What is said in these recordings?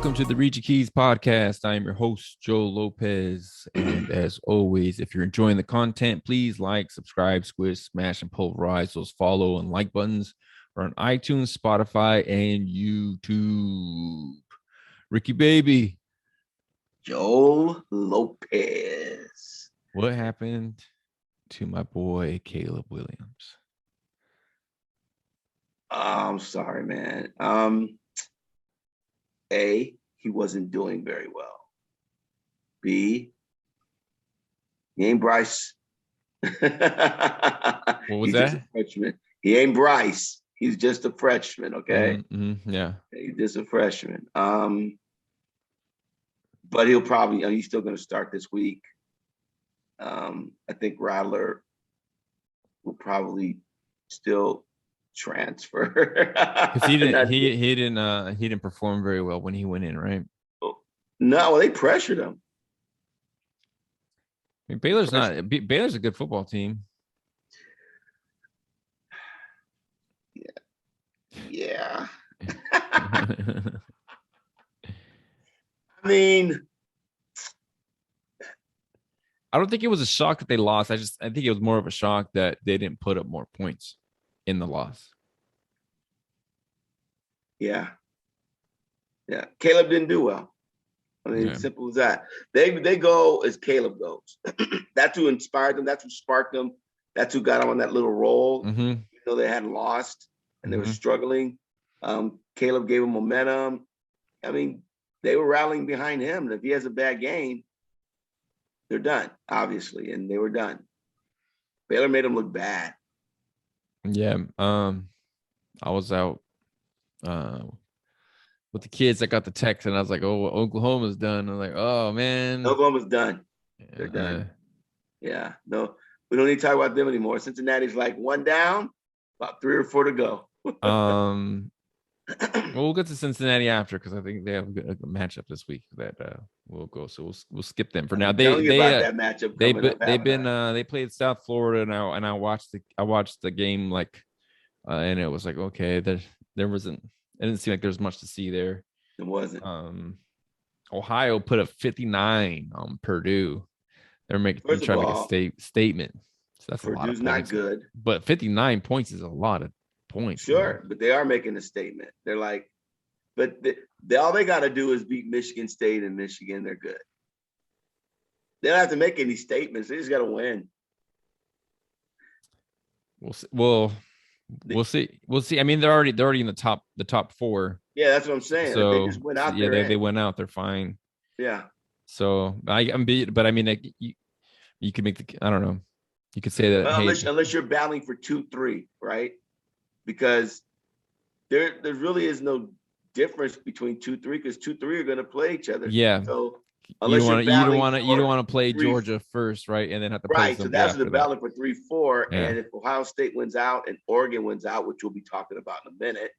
Welcome to the Read Your Keys podcast. I am your host, Joe Lopez. And as always, if you're enjoying the content, please like, subscribe, squish, smash, and pulverize those follow and like buttons. We're on iTunes, Spotify, and YouTube. Ricky Baby. Joe Lopez. What happened to my boy, Caleb Williams? I'm sorry, man. A, he wasn't doing very well. B, he ain't Bryce. What was He's that? Just a freshman. He ain't Bryce. He's just a freshman, okay? Yeah. He's just a freshman. But he'll probably, he's still going to start this week. I think Rattler will probably still transfer. Because he didn't perform very well when he went in, right? No, they pressured him. I mean, Baylor's a good football team. Yeah. I mean, I don't think it was a shock that they lost. I think it was more of a shock that they didn't put up more points in the loss. Yeah. Caleb didn't do well. I mean, simple as that. They go as Caleb goes. That's who inspired them. That's who sparked them. That's who got them on that little roll. Even though they hadn't lost and they were struggling. Caleb gave them momentum. I mean, they were rallying behind him. And if he has a bad game, they're done, obviously. And they were done. Baylor made them look bad. Yeah. I was out with the kids. I got the text and I was like, oh, Oklahoma's done. I'm like, oh, man. Oklahoma's done. They're done. Yeah. No, we don't need to talk about them anymore. Cincinnati's like one down, about 3 or 4 to go. We'll get to Cincinnati after because I think they have a matchup this week that we'll go. So we'll skip them for now. They that matchup they played South Florida now, and I watched the game like, and it was like, okay, there wasn't. It didn't seem like there's much to see there. It wasn't. Ohio put up 59 on Purdue. They're trying to make a statement. So that's Purdue's a lot of points. Not good. But 59 points is a lot of points. Sure, man. But they are making a statement. They're like, but all they got to do is beat Michigan State and Michigan. They're good. They don't have to make any statements. They just got to win. We'll see. I mean, they're already in the top 4. Yeah, that's what I'm saying. So they just went out there. Yeah, they went out. They're fine. Yeah. So but I mean, like, you could make I don't know. You could say that unless you're battling for 2-3, right? Because there really is no difference between 2-3 because 2-3 are going to play each other. Yeah. So you don't want to play 3, Georgia first, right? And then have to play right. So that's the battle for 3-4. Yeah. And if Ohio State wins out and Oregon wins out, which we'll be talking about in a minute,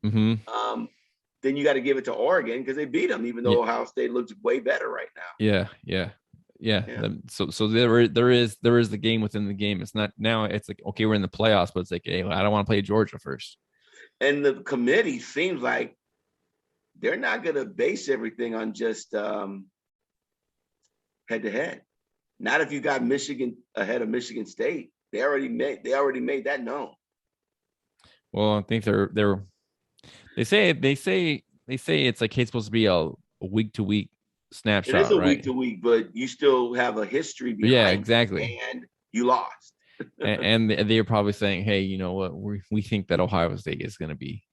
then you got to give it to Oregon because they beat them, even though Ohio State looks way better right now. Yeah. So there is the game within the game. It's not now. It's like, okay, we're in the playoffs, but it's like, hey, I don't want to play Georgia first. And the committee seems like they're not going to base everything on just head-to-head. Not if you got Michigan ahead of Michigan State. They already made that known. Well, I think they say it's like it's supposed to be a week-to-week snapshot. It is a week-to-week, but you still have a history behind. Yeah, exactly. And you lost. and they're probably saying, hey, you know what? We think that Ohio State is going to be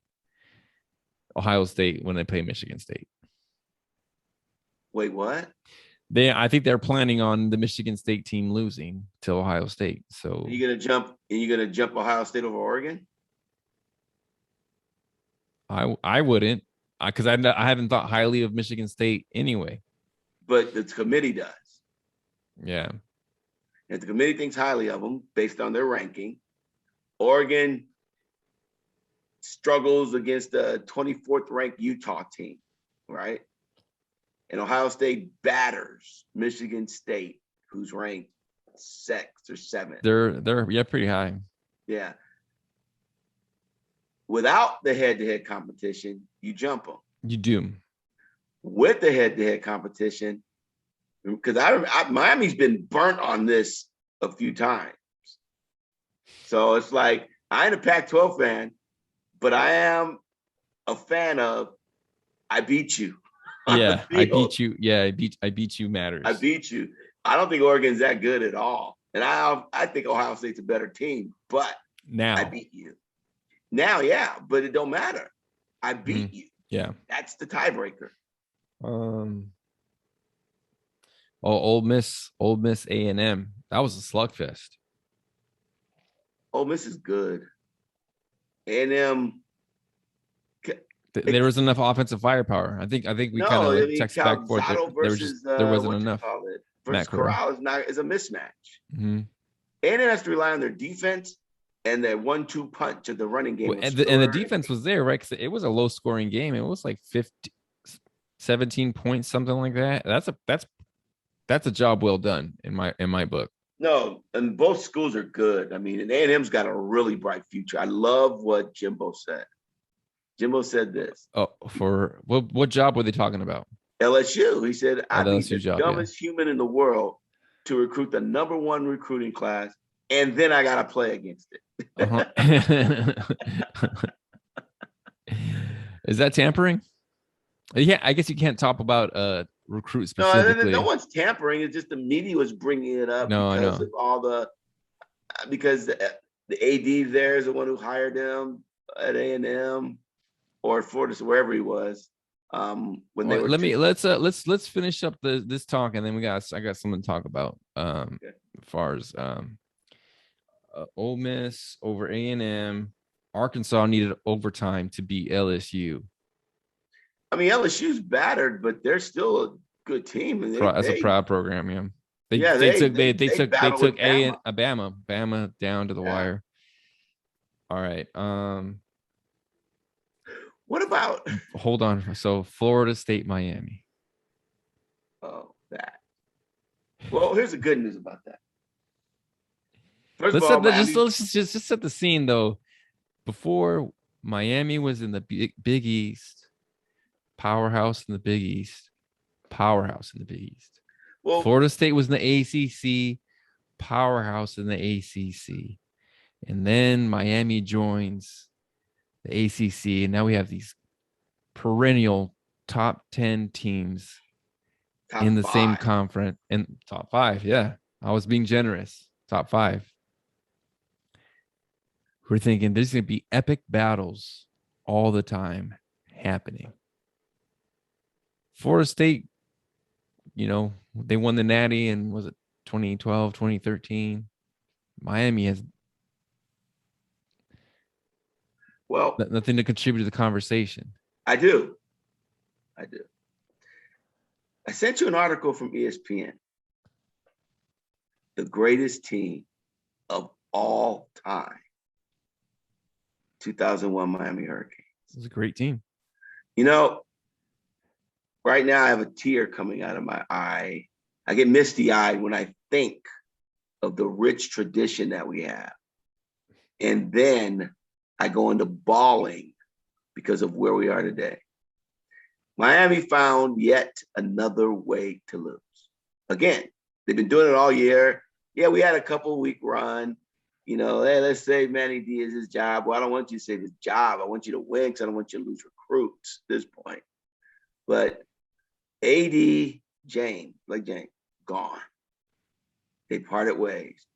Ohio State when they play Michigan State. Wait, what? I think they're planning on the Michigan State team losing to Ohio State. So you're gonna jump Ohio State over Oregon? I wouldn't, because I haven't thought highly of Michigan State anyway. But the committee does. Yeah. If the committee thinks highly of them based on their ranking, Oregon struggles against the 24th ranked Utah team, right? And Ohio State batters Michigan State, who's ranked 6th or 7th. They're pretty high. Yeah. Without the head-to-head competition, you jump them. You do. with the head-to-head competition, because Miami's been burnt on this a few times. So it's like, I ain't a Pac-12 fan, but I am a fan of I beat you. Yeah, I beat you. Yeah, I beat you matters. I beat you. I don't think Oregon's that good at all. And I think Ohio State's a better team, but now I beat you. Now, yeah, but it don't matter. I beat you. Yeah. That's the tiebreaker. Ole Miss A&M. That was a slugfest. Ole Miss is good. A&M. There wasn't enough offensive firepower. I think we kind of like text back forth. There wasn't enough. Versus Corral is a mismatch. Mm-hmm. A&M has to rely on their defense and their 1-2 punch of the running game. And the defense was there, right? Because it was a low scoring game. It was like 17 points, something like that. That's a job well done in my book. No, and both schools are good. I mean, and A&M's got a really bright future. I love what Jimbo said. Jimbo said this. Oh, for what job were they talking about? LSU. He said, I'd be the job, dumbest human in the world to recruit the number 1 recruiting class, and then I got to play against it. Is that tampering? Yeah, I guess you can't talk about recruit specifically. No one's tampering. It's just the media was bringing it up because of all because the AD there is the one who hired him at A&M or Florida, wherever he was. Let's finish up this talk, and then I got something to talk about. As far as Ole Miss over A&M, Arkansas needed overtime to beat LSU. I mean, LSU's battered, but they're still a good team. That's a proud program, yeah. They took Bama down to the wire. All right. What about? Hold on. So Florida State, Miami. Oh, that. Well, here's the good news about that. First Let's of all, just set the scene though. Before, Miami was in the Big East, powerhouse in the Big East. Well, Florida State was in the ACC, powerhouse in the ACC, and then Miami joins the ACC, and now we have these perennial top 10 teams in the same conference, and top 5. Yeah, I was being generous. Top 5. We're thinking there's going to be epic battles all the time happening. Florida State, they won the Natty in, was it 2012, 2013? Miami has nothing to contribute to the conversation. I do. I sent you an article from ESPN. The greatest team of all time. 2001 Miami Hurricanes. It was a great team. Right now I have a tear coming out of my eye. I get misty-eyed when I think of the rich tradition that we have. And then I go into bawling because of where we are today. Miami found yet another way to lose. Again, they've been doing it all year. Yeah, we had a couple-week run. Hey, let's save Manny Diaz's job. Well, I don't want you to save his job. I want you to win because I don't want you to lose recruits at this point. But AD, James, gone. They parted ways.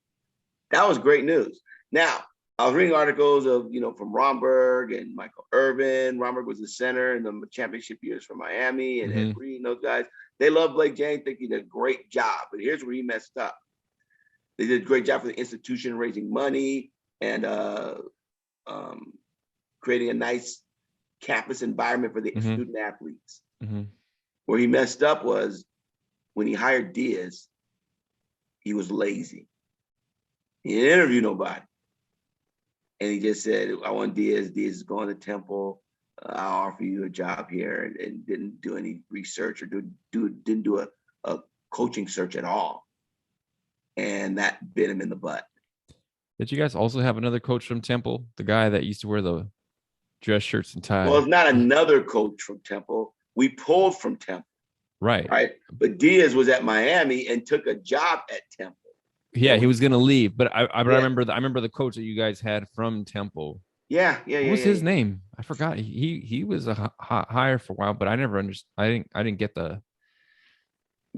That was great news. Now, I was reading articles of, from Romberg and Michael Irvin. Romberg was the center in the championship years for Miami, and Ed Reed and those guys. They love Blake James, think he did a great job. But here's where he messed up. They did a great job for the institution raising money and creating a nice campus environment for the student athletes. Where he messed up was when he hired Diaz, he was lazy. He didn't interview nobody. And he just said, I want Diaz. Diaz is going to Temple. I'll offer you a job here, and didn't do any research or didn't do a coaching search at all. And that bit him in the butt. Did you guys also have another coach from Temple? The guy that used to wear the dress shirts and ties? Well, it's not another coach from Temple. we pulled from Temple. Right. But Diaz was at Miami and took a job at Temple. Yeah, he was going to leave, but I remember the coach that you guys had from Temple. Yeah. What was his name? I forgot. He was a hire for a while, but I never understood. I didn't get the.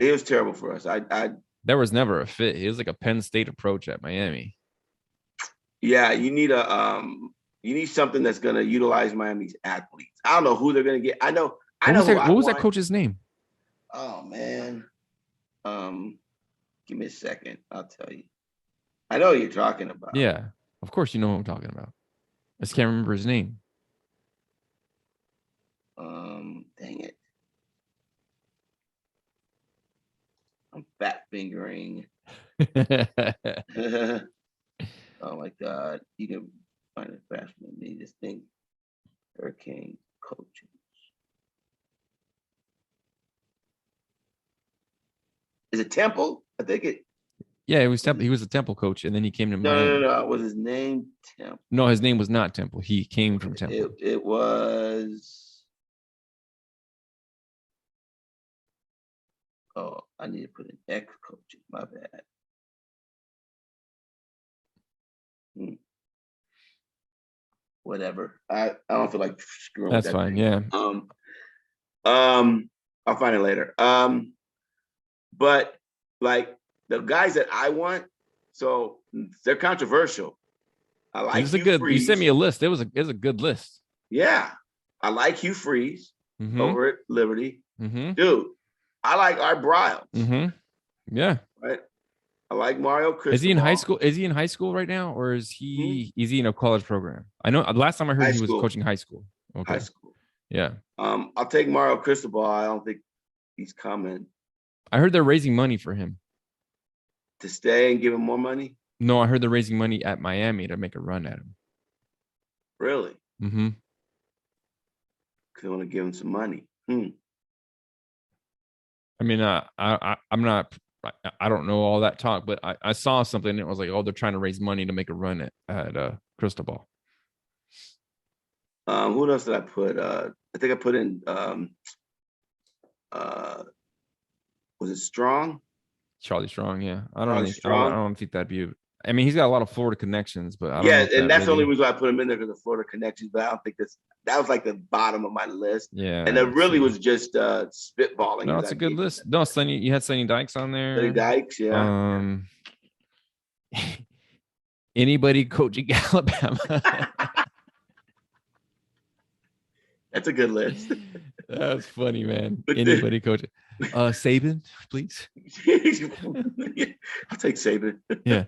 It was terrible for us. There was never a fit. It was like a Penn State approach at Miami. Yeah, you need something that's going to utilize Miami's athletes. I don't know who they're going to get. I know. What was that coach's name? Oh man. Give me a second. I'll tell you. I know what you're talking about. Yeah, of course you know what I'm talking about. I just can't remember his name. Dang it. I'm fat fingering. Oh my God. You can find it faster than me. This thing. Hurricane coaches. Is it Temple? I think it. Yeah, it was Temple. He was a Temple coach, and then he came to Miami. No. Was his name Temple? No, his name was not Temple. He came from Temple. It was. Oh, I need to put an X coaches. My bad. Whatever. I don't feel like screwing. That's fine. Thing. Yeah. I'll find it later. But like the guys that I want, so they're controversial. I like Hugh Freeze. You sent me a list. It was a good list. Yeah. I like Hugh Freeze over at Liberty. Dude, I like Art Briles. Yeah. Right. I like Mario Cristobal. Is he in high school? Is he in high school right now, or is he in a college program? I know the last time I heard he was coaching high school. Okay. High school. Yeah. I'll take Mario Cristobal. I don't think he's coming. I heard they're raising money for him. To stay and give him more money? No, I heard they're raising money at Miami to make a run at him. Really? Mm-hmm. Because they want to give him some money. I mean, I'm not. I don't know all that talk, but I saw something and it was like, oh, they're trying to raise money to make a run at Cristobal. Who else did I put? I think I put in. Was it Strong? Charlie Strong, yeah. I don't think that'd be. I mean, he's got a lot of Florida connections, but I don't know and that's the only reason I put him in there because of Florida connections. But I don't think that was like the bottom of my list. Yeah, and it really was just spitballing. No, it's a good list. No, you had Sonny Dykes on there. Sonny Dykes, yeah. Anybody coaching Alabama? That's a good list. That's funny, man. Anybody coaching? Saban, please. I'll take Saban. Yeah.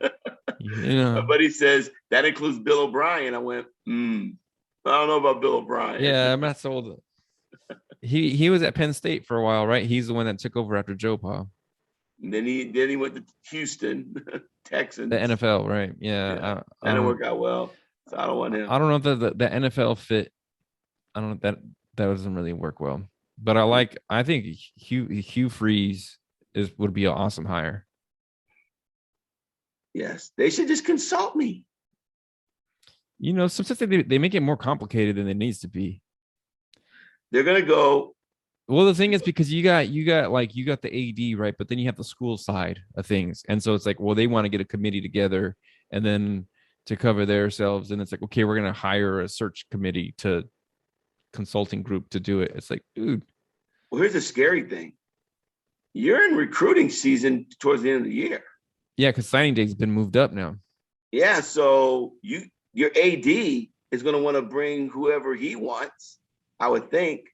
My buddy says that includes Bill O'Brien. I went, I don't know about Bill O'Brien. Yeah, I'm not sold. He was at Penn State for a while, right? He's the one that took over after Joe Pa. And then he went to Houston, Texans. The NFL, right? Yeah. That didn't work out well. So I don't want him. I don't know if the NFL fit. I don't know if that doesn't really work well. But I think Hugh Freeze would be an awesome hire. Yes, they should just consult me. You know, sometimes they make it more complicated than it needs to be. They're gonna go. Well, the thing is because you got the AD, right, but then you have the school side of things, and so it's like, well, they want to get a committee together, and then to cover themselves, and it's like, okay, we're gonna hire a search committee consulting group to do it. It's like, dude. Well, here's the scary thing. You're in recruiting season towards the end of the year. Yeah, because signing day's been moved up now. Yeah, so your AD is going to want to bring whoever he wants, I would think,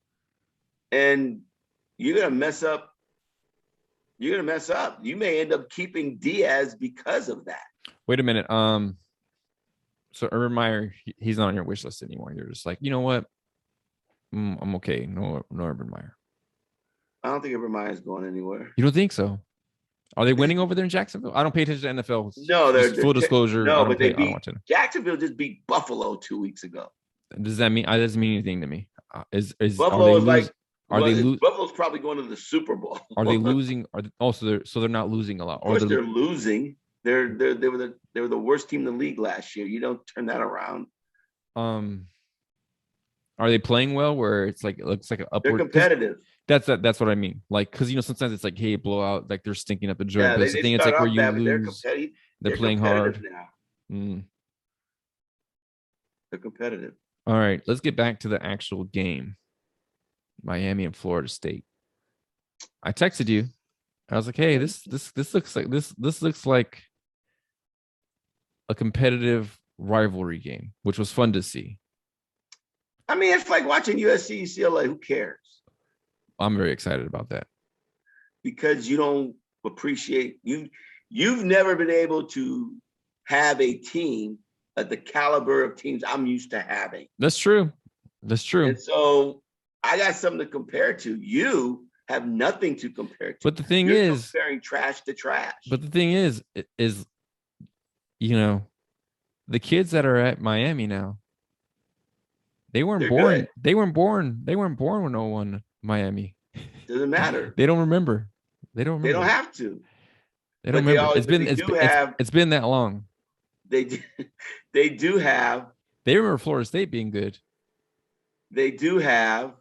and you're going to mess up. You're going to mess up. You may end up keeping Diaz because of that. Wait a minute. So Urban Meyer, he's not on your wish list anymore. You're just like, you know what? I'm okay. No Urban Meyer. I don't think Urban Meyer is going anywhere. You don't think so? Are they winning over there in Jacksonville? I don't pay attention to NFL. No, they're full disclosure. No, but Jacksonville just beat Buffalo 2 weeks ago. Does that mean? That doesn't mean anything to me. Is Buffalo is like? Buffalo's probably going to the Super Bowl. Are they losing? They're not losing a lot. Of course, they're losing. They were the worst team in the league last year. You don't turn that around. Are they playing well? Where it's like it looks like an They're upward because competitive. that's what I mean. Like because sometimes it's like hey blowout like they're stinking up the joint, Yeah, but it's the they thing. It's start like where off you bad, but they're lose, competitive. they're They're playing competitive hard. now. Mm. They're competitive. All right, let's get back to the actual game. Miami and Florida State. I texted you. I was like, hey, this looks like this looks like a competitive rivalry game, which was fun to see. I mean, it's like watching USC, UCLA. Who cares? I'm very excited about that. Because you don't appreciate you've never been able to have a team at the caliber of teams I'm used to having. That's true. That's true. And so I got something to compare to. You have nothing to compare to. But the thing You're is, comparing trash to trash. But the thing is you know, the kids that are at Miami now, They're good. They weren't born. They weren't born when no one Miami. Doesn't matter. They don't remember. They don't They remember. don't have to. They don't But they remember. always, but they do have. It's been that long. They do have. They remember Florida State being good. They do have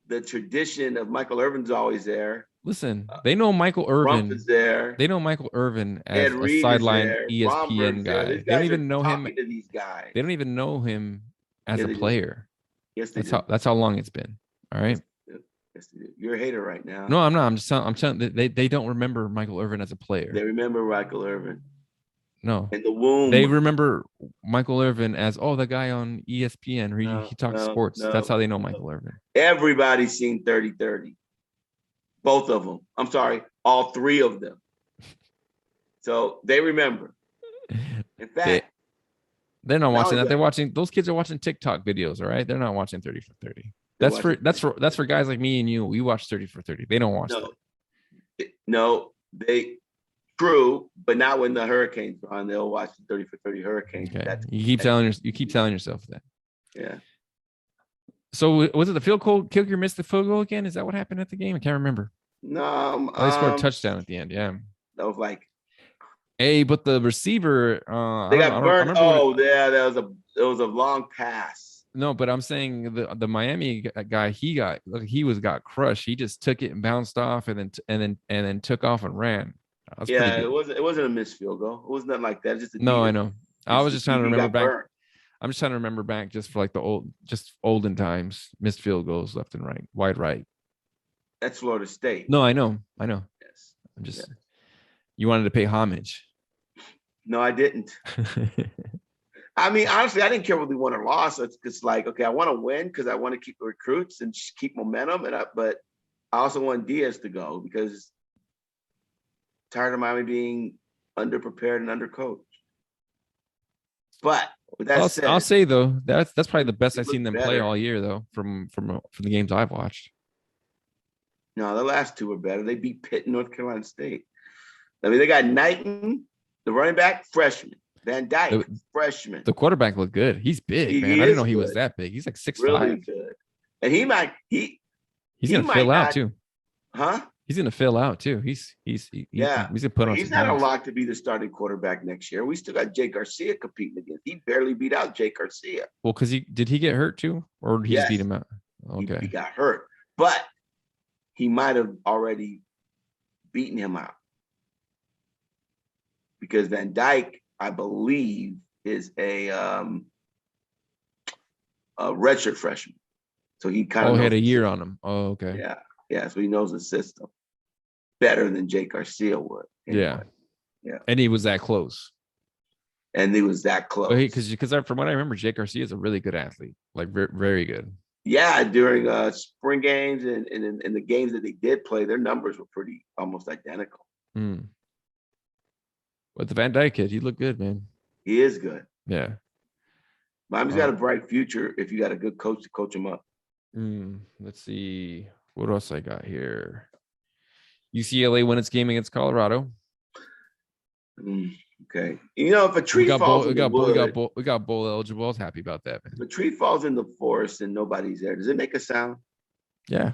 the tradition of Michael Irvin's always there. Listen, they know Michael Irvin. Rump is there. They know Michael Irvin as Ed a Reed sideline there. ESPN guy. These They don't guys even are know him. talking to these guys. They don't even know him as Yeah, a they do. player. Yes, they That's do. that's how long it's been. All right. Yes, they do. You're a hater right now. No, I'm not. I'm telling they don't remember Michael Irvin as a player. They remember Michael Irvin. No. In the womb. They remember Michael Irvin as the guy on ESPN where he talks sports. That's how they know Michael Irvin. Everybody's seen 30-30. Both of them. I'm sorry, all three of them. So they remember. In fact, they're not watching that. They're watching. Those kids are watching TikTok videos. All right, they're not watching 30 for 30. That's for guys like me and you. We watch 30 for 30. They don't watch that. No, they true, but not when the Hurricanes are on. They'll watch the 30 for 30 Hurricanes. Okay. You keep telling yourself that. Yeah. So was it the field goal? Kilgore missed the field goal again? Is that what happened at the game? I can't remember. No, they scored a touchdown at the end. Yeah. That was like. Hey, but the receiver, they got burned. It was a long pass. No, but I'm saying the Miami guy, he got crushed. He just took it and bounced off, and then took off and ran. Yeah, it wasn't a missed field goal. It wasn't nothing like that. Just I know. I was just trying to remember back. I'm just trying to remember back just for like olden times, missed field goals left and right, wide right. That's Florida State. No, I know. Yes. I'm just. Yeah. You wanted to pay homage. No, I didn't. I mean, honestly, I didn't care whether we won or lost. It's like, okay, I want to win because I want to keep the recruits and keep momentum, but I also want Diaz to go because I'm tired of Miami being underprepared and undercoached. But with that said, I'll say though that's probably the best I've seen them play all year though from the games I've watched. No, the last two were better. They beat Pitt and North Carolina State. I mean, they got Knighton, the running back, freshman. Van Dyke, freshman. The quarterback looked good. He's big, man. I didn't know he was that big. He's like 6'5". Really good. And he's gonna fill out too. Huh? He's gonna fill out too. He's gonna put on. He's not a lock to be the starting quarterback next year. We still got Jake Garcia competing against. He barely beat out Jake Garcia. Well, because did he get hurt too, or did he just beat him out? Okay, he got hurt, but he might have already beaten him out because Van Dyke, I believe, is a redshirt freshman. So he kind of had a year on him. Oh, okay. Yeah. So he knows the system better than Jake Garcia would. Anyway. Yeah. And he was that close. Because from what I remember, Jake Garcia is a really good athlete, like very, very good. Yeah, during spring games and in the games that they did play, their numbers were pretty almost identical. But the Van Dyke kid, he looked good, man. He is good. Yeah. Miami's got a bright future if you got a good coach to coach him up. Let's see. What else I got here? UCLA won its game against Colorado. Okay. If a tree falls in the wood. We got bowl eligible. I was happy about that, man. If a tree falls in the forest and nobody's there, does it make a sound? Yeah.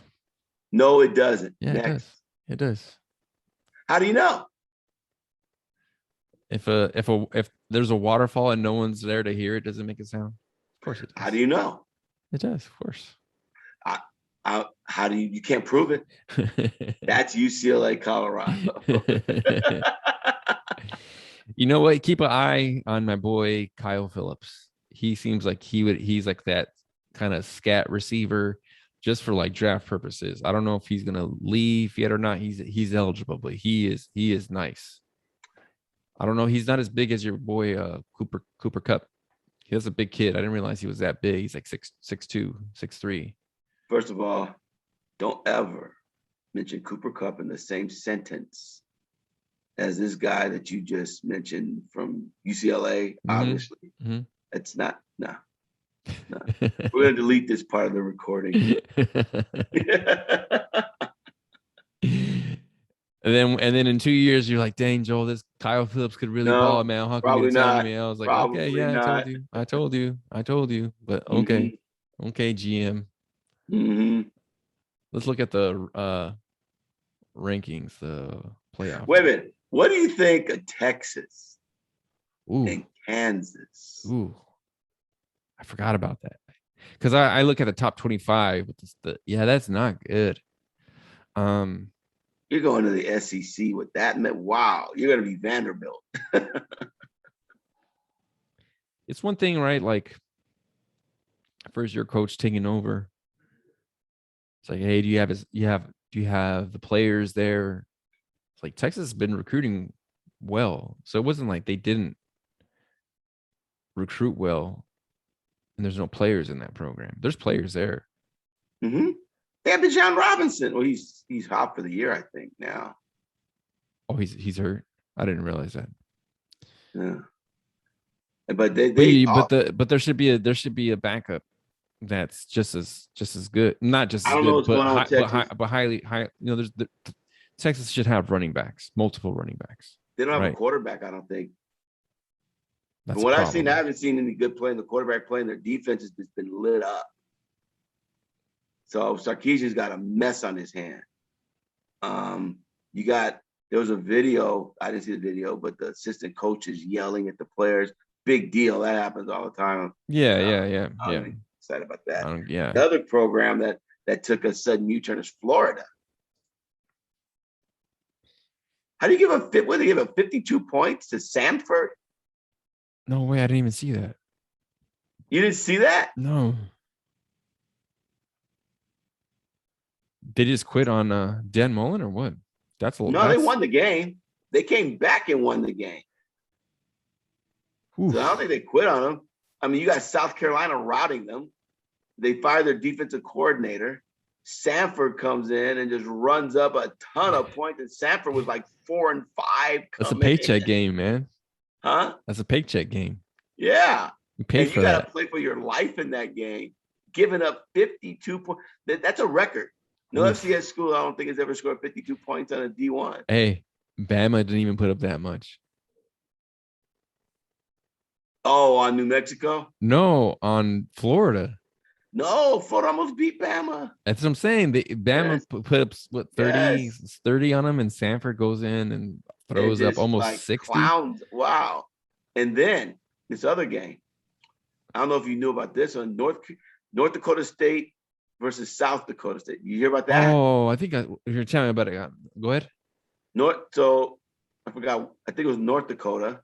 No, it doesn't. Yeah, it does. It does. How do you know? If there's a waterfall and no one's there to hear it, does it make a sound? Of course it does. How do you know? It does, of course. How do you can't prove it? That's UCLA, Colorado. You know what? Keep an eye on my boy Kyle Phillips. He seems like he's like that kind of scat receiver just for like draft purposes. I don't know if he's gonna leave yet or not. He's eligible, but he is nice. I don't know. He's not as big as your boy Cooper Cup. He was a big kid. I didn't realize he was that big. He's like 6'2", 6'3". First of all, don't ever mention Cooper Cup in the same sentence as this guy that you just mentioned from UCLA. Obviously, it's not. No. We're gonna delete this part of the recording. And then in 2 years, you're like, dang, Joel, this Kyle Phillips could really ball, man. How come you probably didn't tell not. me? I was like, okay, Probably yeah, not. I told you. But okay, GM. Let's look at the rankings, the playoff. Wait a minute. What do you think of Texas and Kansas? Ooh, I forgot about that because I look at the top 25. That's not good. You're going to the SEC with that. Wow, you're going to be Vanderbilt. It's one thing, right? Like first year coach taking over. It's like, hey, do you have the players there? It's like Texas has been recruiting well, so it wasn't like they didn't recruit well, and there's no players in that program. There's players there. They have Bijan Robinson. Well, he's hot for the year, I think now. Oh, he's hurt. I didn't realize that. Yeah, but but there should be a backup that's just as good. Not just as good, but highly. You know, Texas should have running backs, multiple running backs. They don't have a quarterback, I don't think. From what I've seen, I haven't seen any good play in the quarterback play, and their defense has just been lit up. So Sarkisian's got a mess on his hand. There was a video, I didn't see the video, but the assistant coach is yelling at the players. Big deal. That happens all the time. Yeah. I'm excited about that. Yeah. The other program that took a sudden U-turn is Florida. How do you give what do you give 52 points to Samford? No way, I didn't even see that. You didn't see that? No. They just quit on Dan Mullen or what? They won the game. They came back and won the game. Oof. So I don't think they quit on them. I mean, you got South Carolina routing them. They fired their defensive coordinator. Samford comes in and just runs up a ton of points. And Samford was like 4-5. That's a paycheck game, man. Huh? That's a paycheck game. Yeah. You paid for that. You got to play for your life in that game. Giving up 52 points. That's a record. No FCS school, I don't think, has ever scored 52 points on a D1. Hey, Bama didn't even put up that much. Oh, on New Mexico? No, on Florida. No, Florida almost beat Bama. That's what I'm saying. Bama put up, 30 on them, and Samford goes in and throws up almost like 60. Clowns. Wow. And then this other game. I don't know if you knew about this one. North Dakota State versus South Dakota State. You hear about that? Oh, I think you're telling me about it. Go ahead. So I forgot. I think it was North Dakota.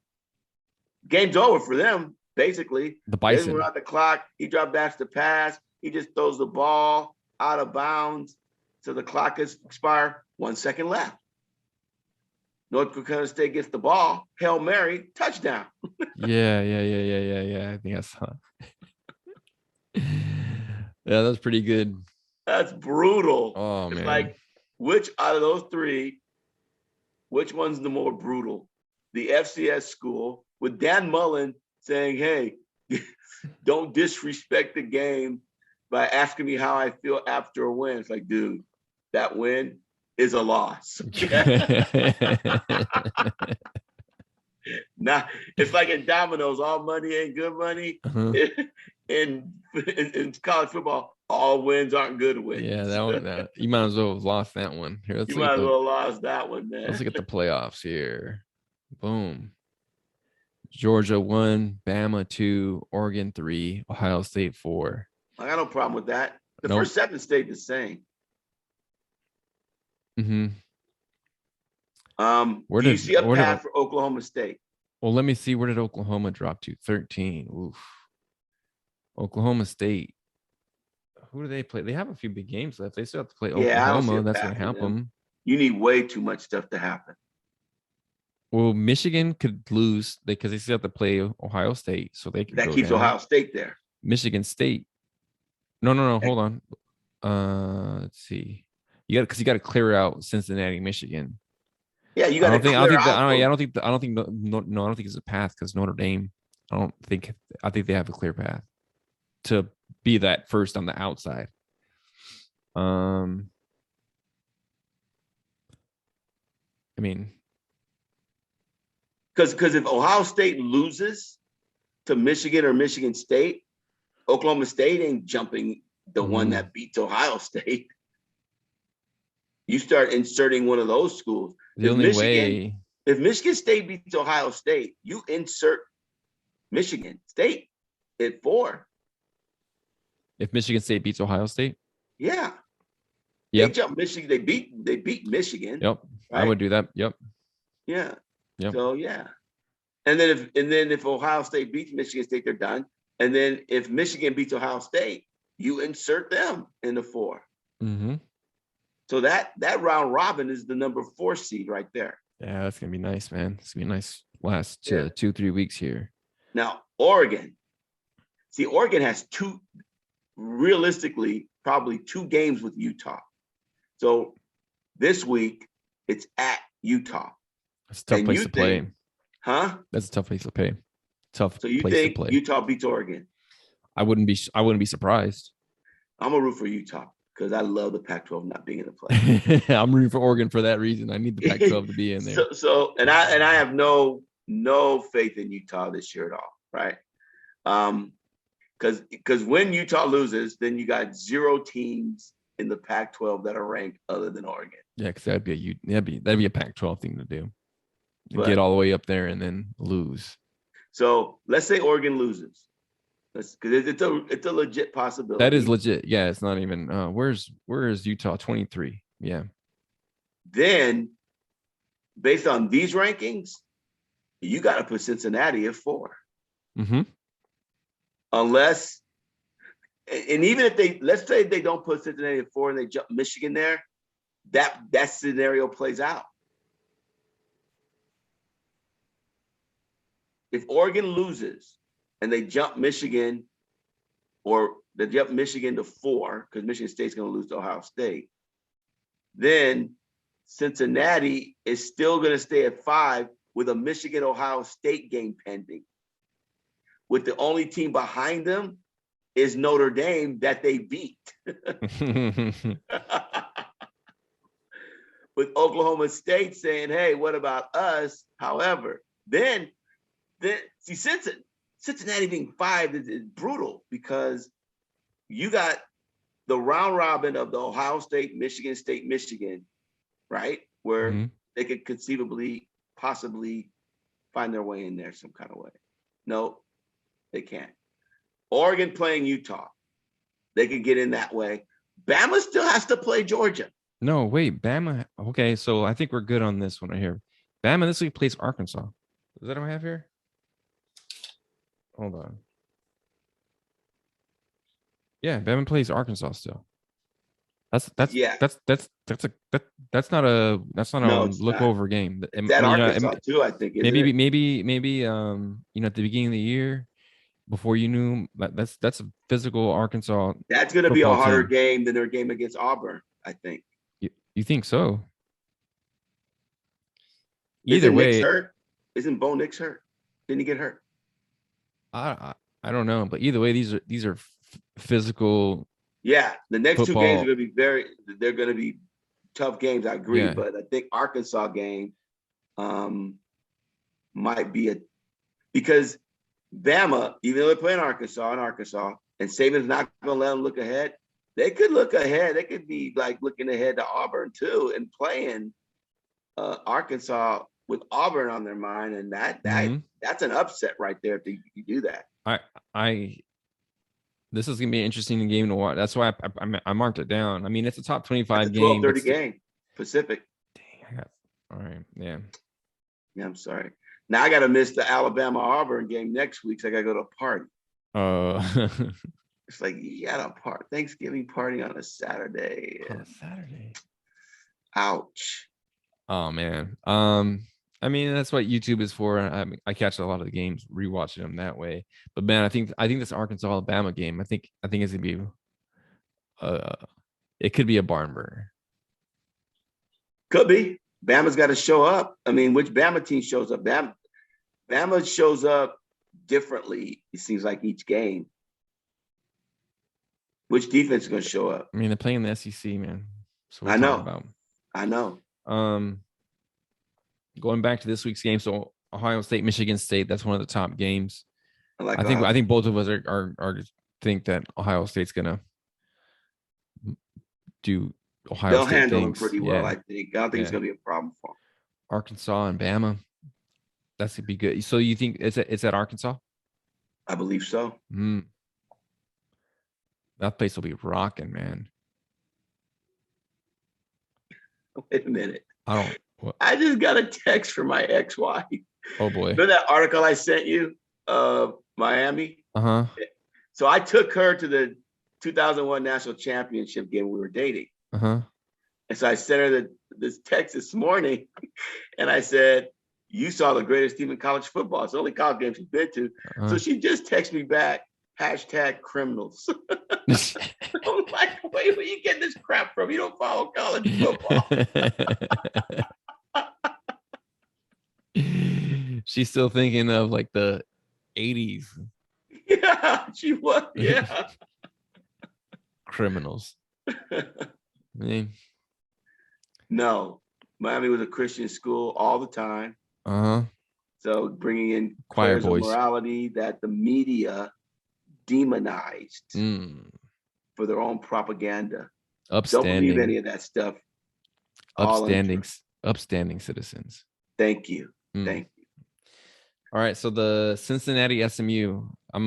Game's over for them, basically. The Bison. They were out the clock. He dropped back to pass. He just throws the ball out of bounds. So the clock is expired. 1 second left. North Dakota State gets the ball. Hail Mary, touchdown. Yeah. I think I saw it. Yeah, that's pretty good. That's brutal. Oh, man. It's like, which out of those three, which one's the more brutal? The FCS school with Dan Mullen saying, hey, don't disrespect the game by asking me how I feel after a win. It's like, dude, that win is a loss. Now, it's like in dominoes, all money ain't good money. In college football, all wins aren't good wins. Yeah, that one. You might as well have lost that one. Here, you might as well have lost that one, man. Let's look at the playoffs here. Boom. Georgia 1, Bama 2, Oregon 3, Ohio State 4. I got no problem with that. The Nope. first 7 stayed the same. Mm-hmm. Do you see a path for Oklahoma State? Well, let me see. Where did Oklahoma drop to? 13. Oof. Oklahoma State. Who do they play? They have a few big games left. They still have to play Oklahoma. That's going to help them. You need way too much stuff to happen. Well, Michigan could lose because they still have to play Ohio State, so they can. That keeps down. Ohio State there. Michigan State. No. Hold on. Let's see. You got to clear out Cincinnati, Michigan. Yeah, you got to. I don't think it's a path because Notre Dame. I think they have a clear path to be that first on the outside. I mean, because if Ohio State loses to Michigan or Michigan State, Oklahoma State ain't jumping the one that beats Ohio State. You start inserting one of those schools. If Michigan State beats Ohio State, you insert Michigan State at 4. If Michigan State beats Ohio State? Yeah. Yep. They jump Michigan. They beat Michigan. Yep. Right? I would do that. Yep. Yeah. Yep. So yeah. And then if Ohio State beats Michigan State, they're done. And then if Michigan beats Ohio State, you insert them in the 4. Mm-hmm. So that round robin is the number 4 seed right there. Yeah, that's gonna be nice, man. It's gonna be nice last 2-3 weeks here. Now, Oregon. See, Oregon has realistically, probably 2 games with Utah. So this week it's at Utah. It's a tough place to play. Huh? That's a tough place to play. Tough. So you think Utah beats Oregon? I wouldn't be surprised. I'm gonna root for Utah because I love the Pac-12 not being in the play. I'm rooting for Oregon for that reason. I need the Pac-12 to be in there. So I have no faith in Utah this year at all, right? Because when Utah loses, then you got 0 teams in the Pac-12 that are ranked other than Oregon. Yeah, because that'd be a Pac-12 thing to do. Get all the way up there and then lose. So let's say Oregon loses. Because it's a legit possibility. That is legit. Yeah, it's not even. Where's Utah? 23. Yeah. Then, based on these rankings, you got to put Cincinnati at 4. Mm-hmm. Unless, and even if let's say they don't put Cincinnati at 4 and they jump Michigan there, that scenario plays out. If Oregon loses and they jump Michigan, or they jump Michigan to 4, because Michigan State's going to lose to Ohio State, then Cincinnati is still going to stay at 5 with a Michigan-Ohio State game pending. With the only team behind them is Notre Dame that they beat. With Oklahoma State saying, hey, what about us? However, then see, Cincinnati being 5 is brutal because you got the round robin of the Ohio State, Michigan, right? Where they could conceivably, possibly find their way in there some kind of way. No, they can't. Oregon playing Utah. They could get in that way. Bama still has to play Georgia. No, wait, Bama. Okay, so I think we're good on this one right here. Bama this week plays Arkansas. Is that what I have here? Hold on. Yeah, Bama plays Arkansas still. That's not a look over game. That Arkansas too, I think. Maybe at the beginning of the year, before you knew, that's a physical Arkansas. That's going to be a harder game than their game against Auburn, I think. You think so? Either way, Nix hurt? Isn't Bo Nix hurt? Didn't he get hurt? I don't know, but either way, these are physical. Yeah, the next football. 2 games are going to be they're going to be tough games. I agree, but I think Arkansas game might be because Bama, even though they're playing Arkansas, and Saban's not going to let them look ahead. They could look ahead. They could be like looking ahead to Auburn too, and playing Arkansas with Auburn on their mind, and that's an upset right there if you do that. This is gonna be an interesting game to watch. That's why I marked it down. I mean, it's a top 25 That's a game. 12:30 game, Pacific. Dang, all right, yeah. Yeah, I'm sorry. Now I got to miss the Alabama-Auburn game next week, so I got to go to a party. It's like, you got a party, Thanksgiving party on a Saturday. On a Saturday. Ouch. Oh man. I mean, that's what YouTube is for. I catch a lot of the games, rewatching them that way. But man, I think this Arkansas Alabama game, I think it's gonna be it could be a barn burner. Could be. Bama's got to show up. I mean, which Bama team shows up? Bama shows up differently, it seems like, each game. Which defense is going to show up? I mean, they're playing the SEC, man. So I know. Going back to this week's game, so Ohio State, Michigan State, that's one of the top games. I think both of us are think that Ohio State's gonna do Ohio They'll State handle things. them pretty well, I think. I don't think it's gonna be a problem for them. Arkansas and Bama, that's gonna be good. So you think it's at Arkansas? I believe so. That place will be rocking, man. Wait a minute. What? I just got a text from my ex-wife. Oh boy. Remember that article I sent you of Miami? Uh-huh. So I took her to the 2001 national championship game we were dating. Uh-huh. And so I sent her this text this morning, and I said, you saw the greatest team in college football. It's the only college game she's been to. Uh-huh. So she just texted me back, #criminals. I'm like, wait, where you getting this crap from? You don't follow college football. She's still thinking of like the 80s. Yeah, she was. Yeah. Criminals. No, Miami was a Christian school all the time. Uh-huh. So bringing in choir boys, morality that the media demonized for their own propaganda. Upstanding. Don't believe any of that stuff. Upstanding citizens. Thank you. Thank you. All right, so the Cincinatti SMU. I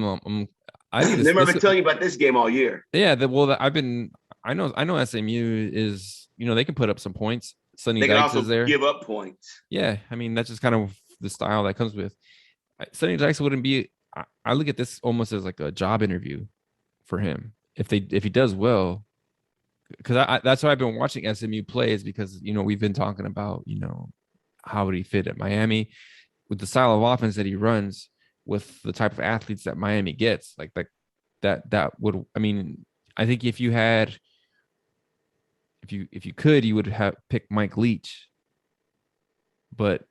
remember telling you about this game all year. Yeah, I know SMU is, they can put up some points. Sonny they Dykes can also is there. Give up points. Yeah, I mean that's just kind of the style that comes with. Sonny Dykes wouldn't be. I look at this almost as like a job interview for him if he does well. Because that's why I've been watching SMU play, is because we've been talking about how would he fit at Miami with the style of offense that he runs, with the type of athletes that Miami gets, like that would, I mean, I think if you could, you would have picked Mike Leach, but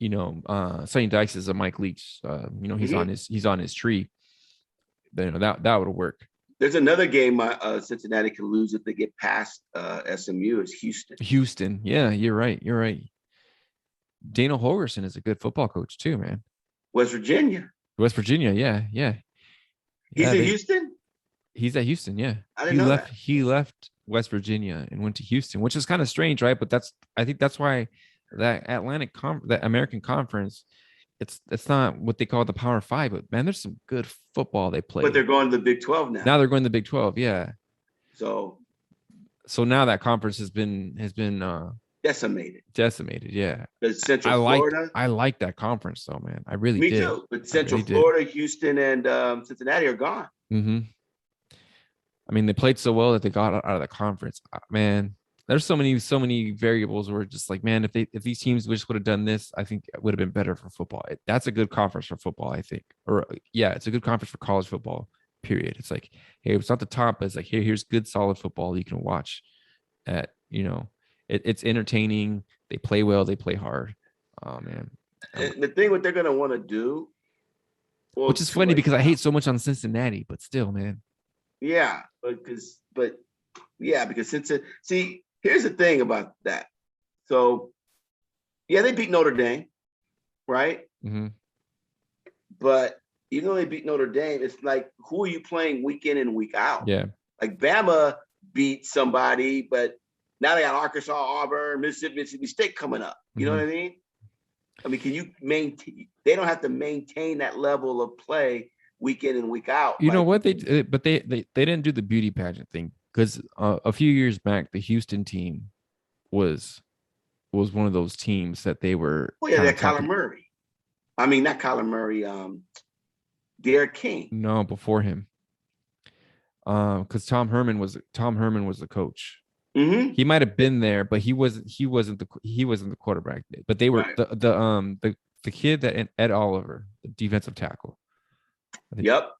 Sonny Dykes is a Mike Leach. He's on his tree. That would work. There's another game Cincinnati can lose if they get past SMU. Is Houston. Yeah, you're right. Dana Holgerson is a good football coach too, man. West Virginia, yeah. He's in Houston? He's at Houston, yeah. I didn't know that. He left West Virginia and went to Houston, which is kind of strange, right? But I think that's why that that American Conference, it's not what they call the Power Five, but man, there's some good football they play. But they're going to the Big 12 now. Now they're going to the Big 12, yeah. So now that conference has been decimated, yeah. Central Florida. I like that conference though, man. I really Me did. too. But Central Florida, Houston, and Cincinnati are gone. Mm-hmm. I mean, they played so well that they got out of the conference. Man, there's so many variables where just like, man, if these teams just would have done this, I think it would have been better for football. That's a good conference for football, I think. Or yeah, it's a good conference for college football, period. It's like, hey, it's not the top, but it's like, here's good solid football you can watch at, it's entertaining. They play well, they play hard. Oh man. The thing what they're gonna want to do, which is funny because I hate so much on Cincinnati, but still, man. Yeah, because see, here's the thing about that. So, yeah, they beat Notre Dame, right? Mm-hmm. But even though they beat Notre Dame, it's like, who are you playing week in and week out? Yeah. Like Bama beat somebody, but now they got Arkansas, Auburn, Mississippi State coming up. You know what I mean? I mean, can you maintain? They don't have to maintain that level of play week in and week out. You know what they did, but they didn't do the beauty pageant thing because a few years back the Houston team was one of those teams that they were. Oh yeah, that Kyler Murray. I mean, not Kyler Murray. Derek King. No, before him. Because Tom Herman was the coach. Mm-hmm. He might have been there, but he wasn't the quarterback. But they were right. the kid that Ed Oliver, the defensive tackle. Yep.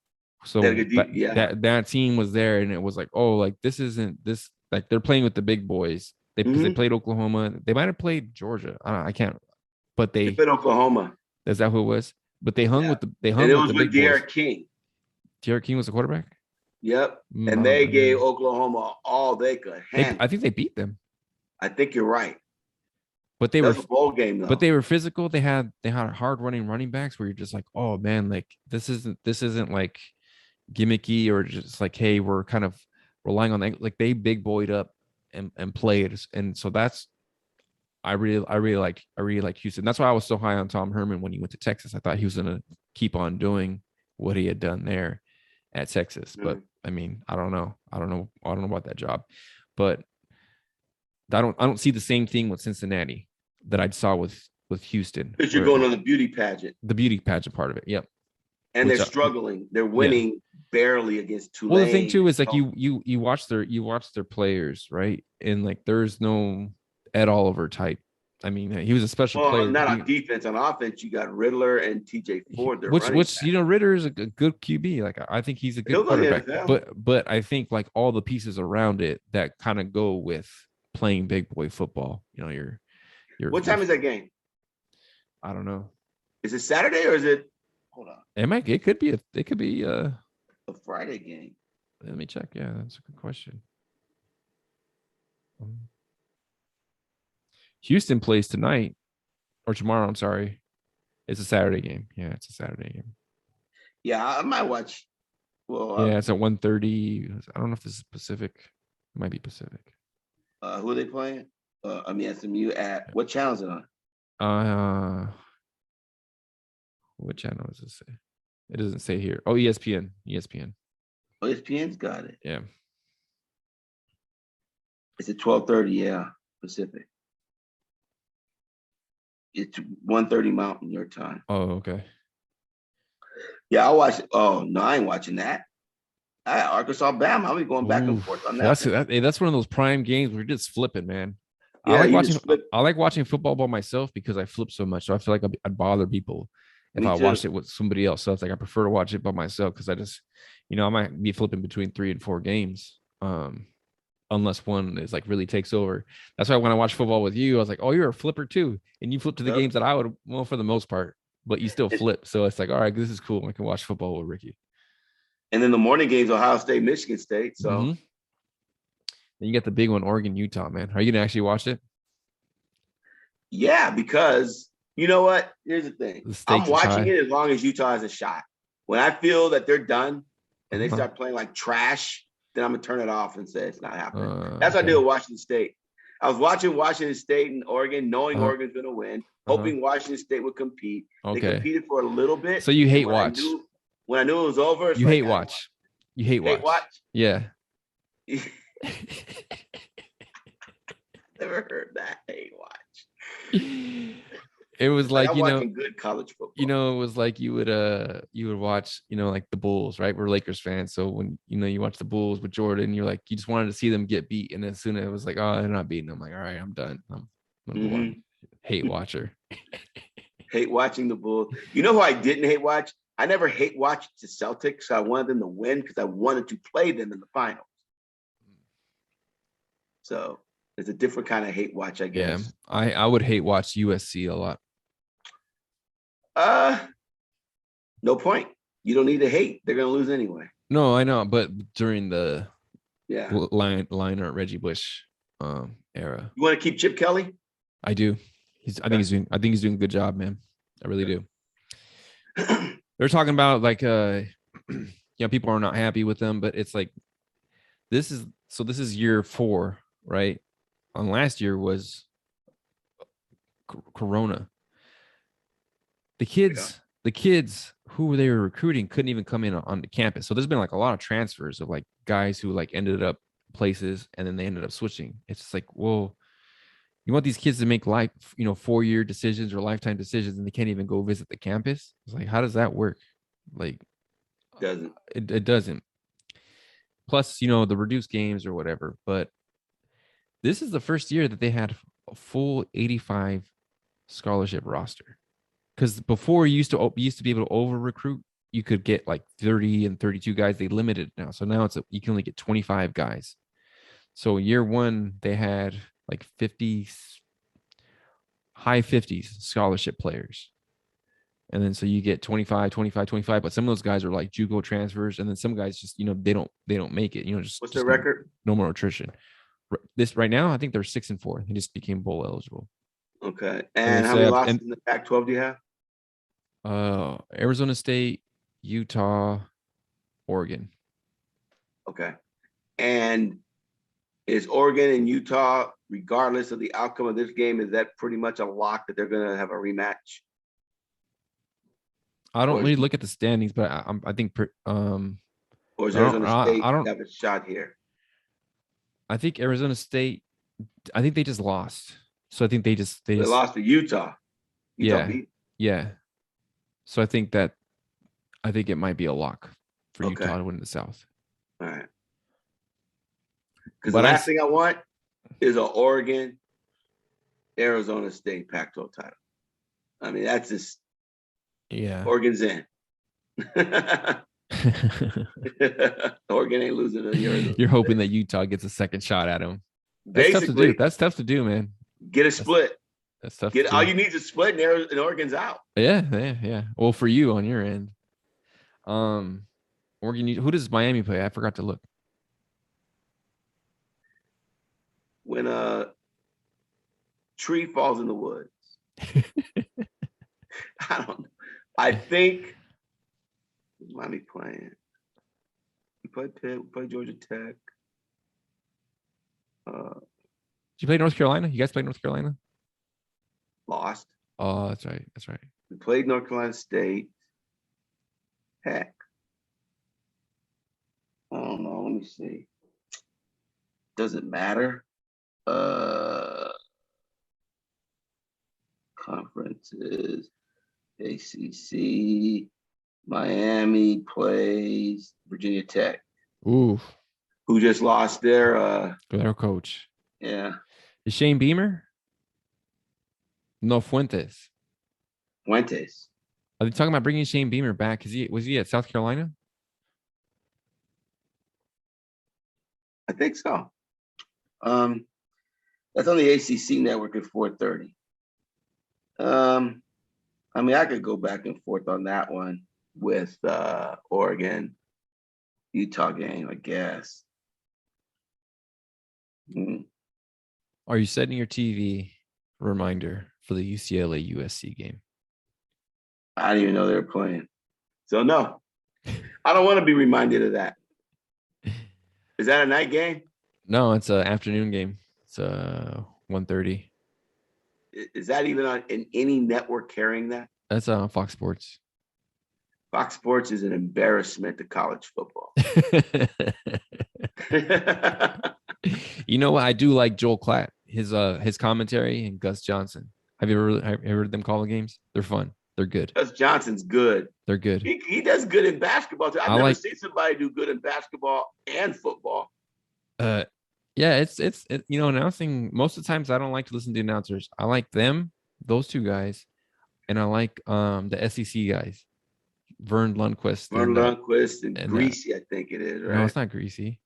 So that team was there, and it was like, oh, like this isn't this like they're playing with the big boys. They played Oklahoma. They might have played Georgia. I can't. But they played Oklahoma. Is that who it was? But they hung with the big boys. Derek King. Derek King was the quarterback. Yep, and they gave Oklahoma all they could handle. I think they beat them. I think you're right. But they were a bowl game though. But they were physical. They had hard running backs where you're just like, oh man, like this isn't like gimmicky or just like, hey, we're kind of relying on that. Like they big boyed up and played, and so that's I really like Houston. That's why I was so high on Tom Herman when he went to Texas. I thought he was gonna keep on doing what he had done there at Texas, but I mean, I don't know about that job, but I don't see the same thing with Cincinnati that I saw with Houston. Because you're going on the beauty pageant part of it. Yep. And they're struggling. They're winning barely against Tulane. Well, the thing too is like you watch their players, right? And like there's no Ed Oliver type. I mean, he was a special player. Not on defense. On offense, you got Riddler and TJ Ford. Which Ritter is a good QB. Like I think he's a good quarterback. But I think like all the pieces around it that kind of go with playing big boy football. You know, your what time is that game? I don't know. Is it Saturday or is it? Hold on. It could be a Friday game. Let me check. Yeah, that's a good question. Houston plays tonight or tomorrow. I'm sorry. It's a Saturday game. Yeah, it's a Saturday game. Yeah, I might watch. Well, yeah, it's at 1:30. I don't know if this is Pacific. It might be Pacific. Who are they playing? I mean, SMU at what channel is it on? What channel does it say? It doesn't say here. Oh, ESPN. Oh, ESPN's got it. Yeah. It's at 12:30. Yeah, Pacific. It's 1:30 Mountain your time. Oh, okay. Yeah, I'll watch it. Oh no, I ain't watching that. Arkansas Bama. I'll be going back and forth on that. That's one of those prime games where you're just flipping, man. Yeah, I like watching football by myself because I flip so much. So I feel like I'd bother people if I watched it with somebody else. So it's like I prefer to watch it by myself because I just, I might be flipping between 3 and 4 games. Unless one is like really takes over. That's why when I watch football with you, I was like, oh, you're a flipper too. And you flip to the games that I would, well, for the most part, but you still flip. So it's like, all right, this is cool. I can watch football with Ricky. And then the morning games, Ohio State, Michigan State. So then you get the big one, Oregon, Utah, man. Are you going to actually watch it? Yeah, because you know what? Here's the thing. I'm watching it as long as Utah has a shot. When I feel that they're done and they start playing like trash, then I'm going to turn it off and say it's not happening. That's what I did with Washington State. I was watching Washington State and Oregon, knowing Oregon's going to win, hoping Washington State would compete. They competed for a little bit. So you hate watch. When I knew it was over. You hate watch. You hate watch. Hate watch? Yeah. Never heard that. Hate watch. It was like, watching good college football. It was like you would watch, like the Bulls, right? We're Lakers fans. So when, you watch the Bulls with Jordan, you're like, you just wanted to see them get beat. And as soon as it was like, oh, they're not beating them, I'm like, all right, I'm done. I'm gonna go on. Hate watcher. Hate watching the Bulls. You know who I didn't hate watch? I never hate watched the Celtics. So I wanted them to win because I wanted to play them in the finals. So it's a different kind of hate watch, I guess. Yeah, I would hate watch USC a lot. No point. You don't need to hate. They're gonna lose anyway. No, I know, but during the Lionheart Reggie Bush era. You want to keep Chip Kelly? I do. I think he's doing a good job, man. I really do. They're talking about like people are not happy with them, but it's like this is year 4, right? And last year was Corona. The the kids who they were recruiting couldn't even come in on the campus. So there's been like a lot of transfers of like guys who like ended up places and then they ended up switching. It's just like, well, you want these kids to make 4-year decisions or lifetime decisions, and they can't even go visit the campus. It's like, how does that work? Like, doesn't it doesn't. Plus, the reduced games or whatever. But this is the first year that they had a full 85 scholarship roster. Because before you used to be able to over recruit, you could get like 30 and 32 guys. They limited it now, so now you can only get 25 guys. So year one they had like 50, high 50s scholarship players, and then so you get 25, 25, 25. But some of those guys are like JUCO transfers, and then some guys just they don't make it. Just what's the record? No more attrition. This right now, I think they're 6-4. They just became bowl eligible. Okay, and how many losses in the Pac-12 do you have? Arizona State, Utah, Oregon. Okay. And is Oregon and Utah, regardless of the outcome of this game, is that pretty much a lock that they're going to have a rematch? I don't really look at the standings, but I think or is Arizona State have a shot here? I think Arizona State, I think they just lost. So I think they lost to Utah. Yeah. So I think it might be a lock for Utah to win the South. All right. Because the last thing I want is an Oregon, Arizona State Pac-12 title. I mean, that's just Oregon's in. Oregon ain't losing to Arizona. You're hoping that Utah gets a second shot at them. Basically, that's tough to do, man. Get a split. That's tough. All you need is a split, and Oregon's out. Yeah. Well, for you on your end, Oregon. Who does Miami play? I forgot to look. When a tree falls in the woods. I don't know. I think Miami playing. We played Pitt. We played Georgia Tech. Did you play North Carolina? You guys played North Carolina? Lost. Oh, that's right. We played North Carolina State. Heck. I don't know. Let me see. Doesn't matter. Conferences. ACC. Miami plays Virginia Tech. Ooh. Who just lost their coach. Yeah. Is Shane Beamer? No, Fuentes. Are they talking about bringing Shane Beamer back? Was he at South Carolina? I think so. That's on the ACC network at 4:30. I mean, I could go back and forth on that one with Oregon, Utah game, I guess. Are you setting your TV reminder for the UCLA USC game? I didn't even know they were playing. So no, I don't want to be reminded of that. Is that a night game? No, it's an afternoon game. It's 1:30. Is that even on in any network carrying that? That's on Fox Sports. Fox Sports is an embarrassment to college football. You know what? I do like Joel Klatt, his commentary, and Gus Johnson. Have you ever heard them call the games? They're fun. They're good. Gus Johnson's good. They're good. He does good in basketball too. I've never seen somebody do good in basketball and football. Yeah, it's announcing. Most of the times I don't like to listen to announcers. I like those two guys, and I like the SEC guys, Vern Lundquist. And Greasy, I think it is, right? No, it's not Greasy.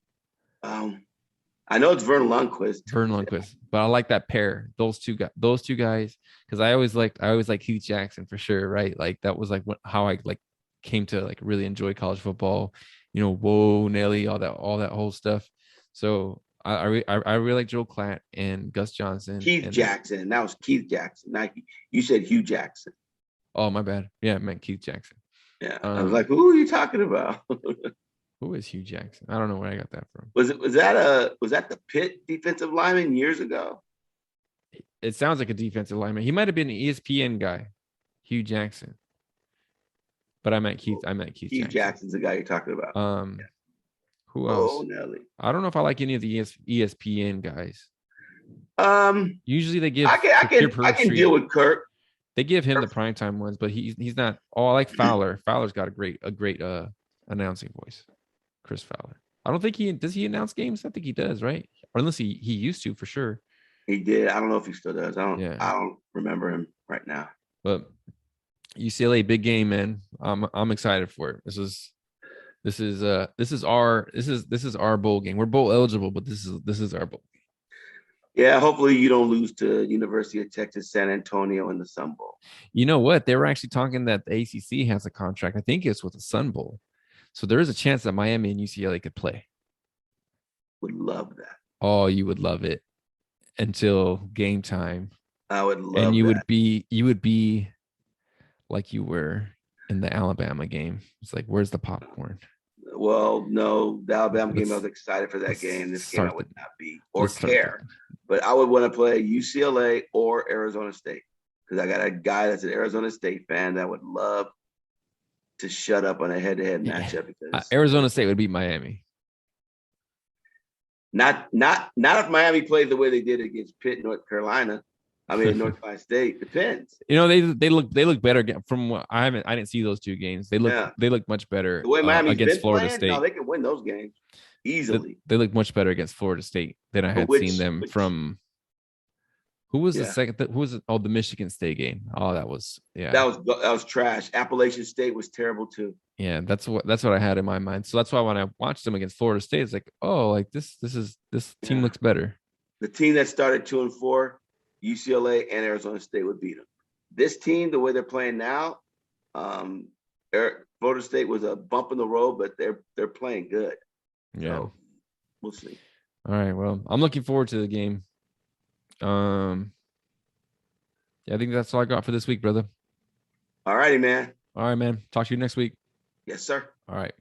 I know it's Vern Lundquist. But I like that pair. Those two guys, because I always like Heath Jackson for sure, right? Like that was like how I like came to like really enjoy college football. Whoa, Nelly, all that whole stuff. So I really like Joel Klatt and Gus Johnson. Jackson. That was Keith Jackson. You said Hugh Jackson. Oh, my bad. Yeah, I meant Keith Jackson. Yeah, I was like, who are you talking about? Who is Hugh Jackson? I don't know where I got that from. Was that the Pitt defensive lineman years ago? It sounds like a defensive lineman. He might have been an ESPN guy, Hugh Jackson. But I meant Keith Keith Jackson's the guy you're talking about. Who else? Oh, Nelly. I don't know if I like any of the ESPN guys. Usually they give. I can deal with Kirk. They give him the primetime ones, but he's not. Oh, I like Fowler. Fowler's got a great announcing voice. Chris Fowler. I don't think does he announce games? I think he does, right? Or unless he used to for sure. He did. I don't know if he still does. I don't remember him right now. But UCLA big game, man. I'm excited for it. This is our bowl game. We're bowl eligible, but this is our bowl. Yeah, hopefully you don't lose to University of Texas San Antonio in the Sun Bowl. You know what? They were actually talking that the ACC has a contract. I think it's with the Sun Bowl. So there is a chance that Miami and UCLA could play. Would love that. Oh, you would love it until game time. I would love and you would be like you were in the Alabama game. It's like, where's the popcorn? Well, no, the Alabama game, I was excited for that game. This game I would not be or care. But I would want to play UCLA or Arizona State because I got a guy that's an Arizona State fan that would love to shut up on a head-to-head matchup because Arizona State would beat Miami. Not if Miami played the way they did against Pitt, North Carolina. I mean, North Carolina State depends. You know, they look better from what I didn't see those two games. They look much better the way Miami's against been Florida playing, State. No, they can win those games easily. They look much better against Florida State than I had seen them from. Who was the second? Who was it? Oh, the Michigan State game. Oh, that was that was trash. Appalachian State was terrible too. Yeah, that's what I had in my mind. So that's why when I watched them against Florida State, it's like, oh, like this team looks better. The team that started 2-4, UCLA and Arizona State would beat them. This team, the way they're playing now, Florida State was a bump in the road, but they're playing good. Yeah, so we'll see. All right, well, I'm looking forward to the game. Yeah, I think that's all I got for this week, brother. All righty, man. All right, man. Talk to you next week. Yes, sir. All right.